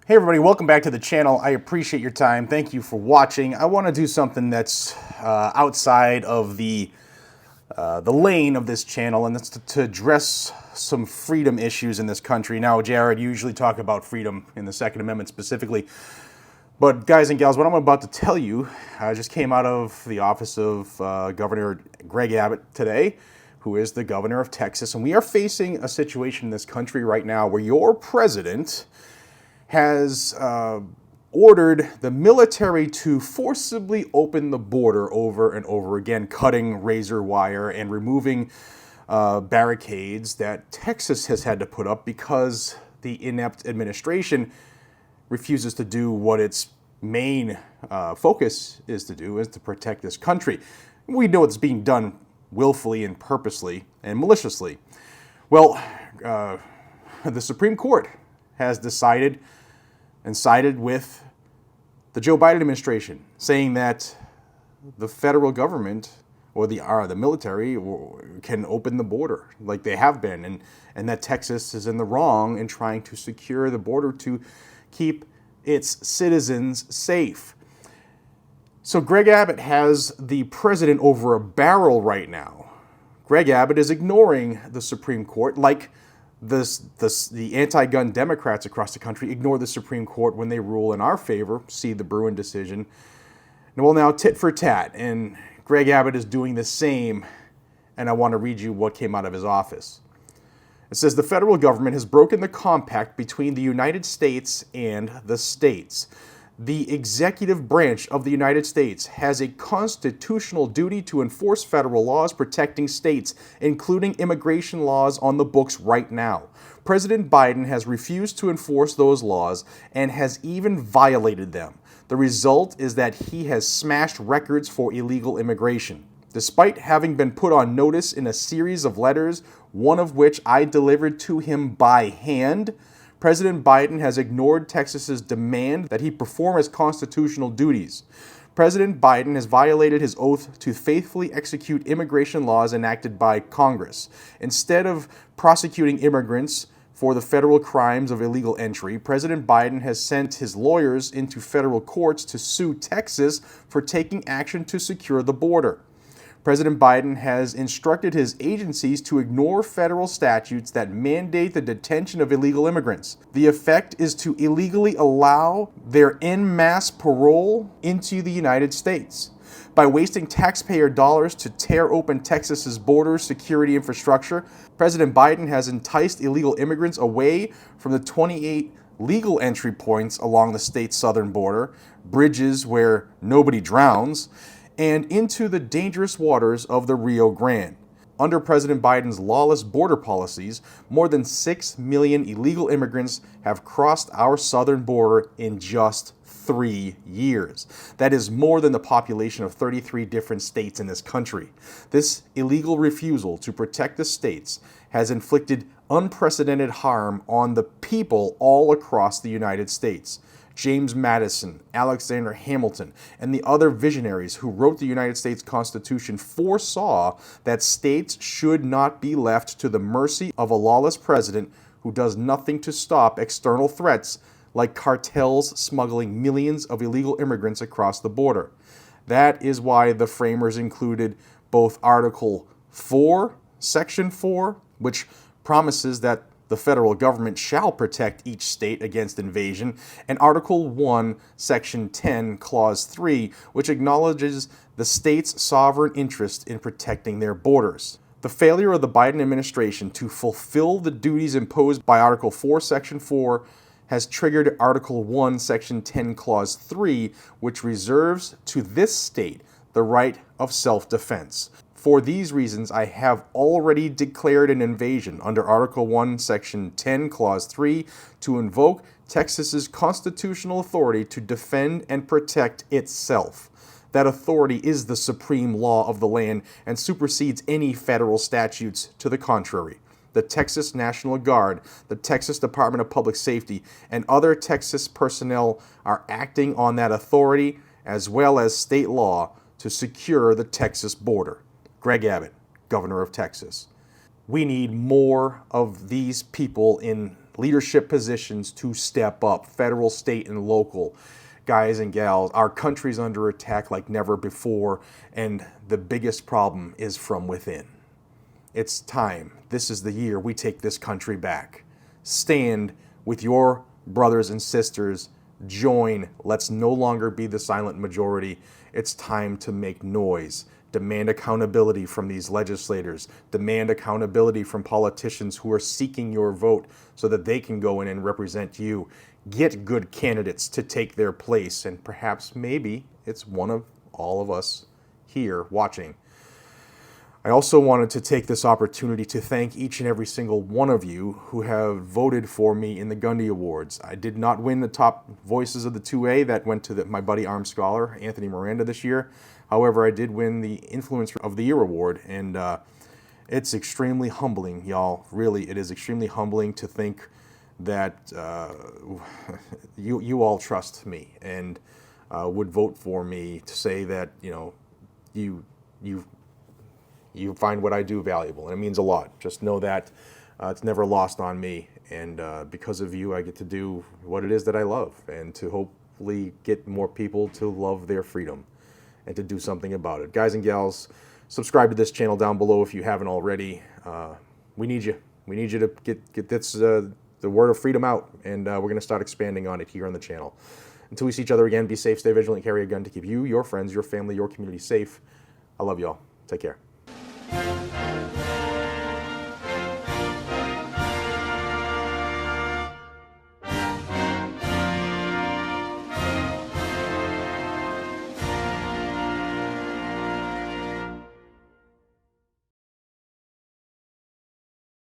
Hey everybody, welcome back to the channel. I appreciate your time. Thank you for watching. I want to do something that's outside of the lane of this channel, and that's to address some freedom issues in this country. Now, Jared, you usually talk about freedom in the Second Amendment specifically, but guys and gals, what I'm about to tell you just came out of the office of Governor Greg Abbott today, who is the governor of Texas, and we are facing a situation in this country right now where your president has ordered the military to forcibly open the border over and over again, cutting razor wire and removing barricades that Texas has had to put up because the inept administration refuses to do what its main focus is to protect this country. We know it's being done willfully and purposely and maliciously. Well, the Supreme Court has decided and sided with the Joe Biden administration, saying that the federal government or the military can open the border like they have been, and that Texas is in the wrong in trying to secure the border to keep its citizens safe. So Greg Abbott has the president over a barrel right now. Greg Abbott is ignoring the Supreme Court like the anti-gun Democrats across the country ignore the Supreme Court when they rule in our favor. See the Bruin decision. Well, now tit for tat, and Greg Abbott is doing the same, and I want to read you what came out of his office. It says the federal government has broken the compact between the United States and the states. The executive branch of the United States has a constitutional duty to enforce federal laws protecting states, including immigration laws on the books right now. President Biden has refused to enforce those laws and has even violated them. The result is that he has smashed records for illegal immigration. Despite having been put on notice in a series of letters, one of which I delivered to him by hand, President Biden has ignored Texas's demand that he perform his constitutional duties. President Biden has violated his oath to faithfully execute immigration laws enacted by Congress. Instead of prosecuting immigrants for the federal crimes of illegal entry, President Biden has sent his lawyers into federal courts to sue Texas for taking action to secure the border. President Biden has instructed his agencies to ignore federal statutes that mandate the detention of illegal immigrants. The effect is to illegally allow their en masse parole into the United States. By wasting taxpayer dollars to tear open Texas's border security infrastructure, President Biden has enticed illegal immigrants away from the 28 legal entry points along the state's southern border, bridges where nobody drowns, and into the dangerous waters of the Rio Grande. Under President Biden's lawless border policies, more than 6 million illegal immigrants have crossed our southern border in just 3 years. That is more than the population of 33 different states in this country. This illegal refusal to protect the states has inflicted unprecedented harm on the people all across the United States. James Madison, Alexander Hamilton, and the other visionaries who wrote the United States Constitution foresaw that states should not be left to the mercy of a lawless president who does nothing to stop external threats like cartels smuggling millions of illegal immigrants across the border. That is why the framers included both Article 4, Section 4, which promises that the federal government shall protect each state against invasion, and Article 1, Section 10, Clause 3, which acknowledges the state's sovereign interest in protecting their borders. The failure of the Biden administration to fulfill the duties imposed by Article 4, Section 4 has triggered Article 1, Section 10, Clause 3, which reserves to this state the right of self-defense. For these reasons, I have already declared an invasion under Article 1, Section 10, Clause 3 to invoke Texas's constitutional authority to defend and protect itself. That authority is the supreme law of the land and supersedes any federal statutes to the contrary. The Texas National Guard, the Texas Department of Public Safety, and other Texas personnel are acting on that authority as well as state law to secure the Texas border. Greg Abbott, Governor of Texas. We need more of these people in leadership positions to step up, federal, state, and local. Guys and gals, our country's under attack like never before, and the biggest problem is from within. It's time. This is the year we take this country back. Stand with your brothers and sisters. Join. Let's no longer be the silent majority. It's time to make noise. Demand accountability from these legislators. Demand accountability from politicians who are seeking your vote so that they can go in and represent you. Get good candidates to take their place, and perhaps maybe it's one of all of us here watching. I also wanted to take this opportunity to thank each and every single one of you who have voted for me in the Gundy Awards. I did not win the top voices of the 2A. That went to my buddy Armed Scholar, Anthony Miranda, this year. However, I did win the Influencer of the Year award, and it's extremely humbling, y'all. Really, it is extremely humbling to think that you all trust me and would vote for me, to say that, you know, you find what I do valuable, and it means a lot. Just know that it's never lost on me, and because of you, I get to do what it is that I love, and to hopefully get more people to love their freedom and to do something about it. Guys and gals, subscribe to this channel down below if you haven't already. We need you. We need you to get this, the word of freedom out, and we're going to start expanding on it here on the channel. Until we see each other again, be safe, stay vigilant, carry a gun to keep you, your friends, your family, your community safe. I love y'all. Take care.